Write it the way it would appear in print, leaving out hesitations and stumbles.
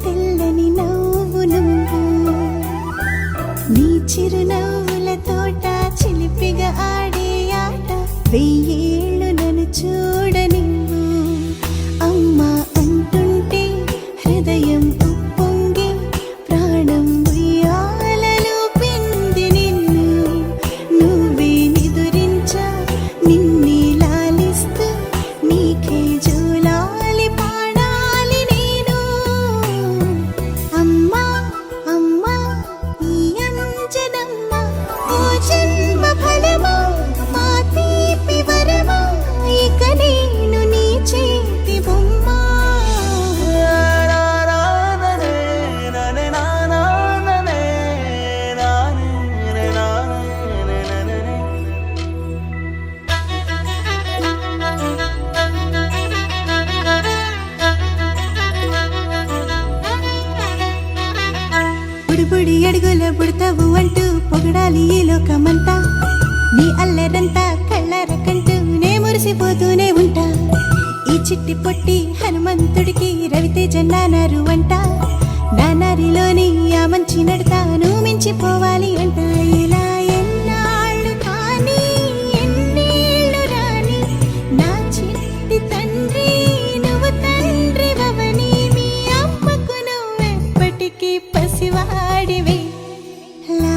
తెల్లని నవ్వు నువ్వు నీ చిరునవ్వుల తోట చిలిపిగా ఆడే ఆట వెయ్యేళ్ళు నన్ను చూడనివ్వు అమ్మా అంటుంటే హృదయం ఉప్పొంగి ప్రాణం ఉయ్యాలలో పిండి నిన్ను నువ్వే నిదురించా నిన్నే లాలిస్తూ నీకే జోలాలి పాడాలి నేను అమ్మా అమ్మా ఈ అంజనమ్మ ఓ జన్మ ఫలమా మా తీపి వరమా ఇక నేను నీ చేతి బొమ్మ బుడిబుడి అడుగుల బుడతావు అంటూ పొగడాలి ఈ లోకమంతా నీ అల్లరంతా కళ్ళారకంటూ నే మురిసిపోతూనే ఉంటా ఈ చిట్టి పొట్టి హనుమంతుడికి రవితేజ నానారు అంట నానారిలోని ఆ మంచి నడతాను మించిపోవాలి అంట ఇలా ఎన్నాళ్ళు కానీ ఎన్నేళ్ళు రాని నా చిట్టి తండ్రి నువ్వు తండ్రి వవని మీ అమ్మకు నువ్వెప్పటికీ పసివాడివే లా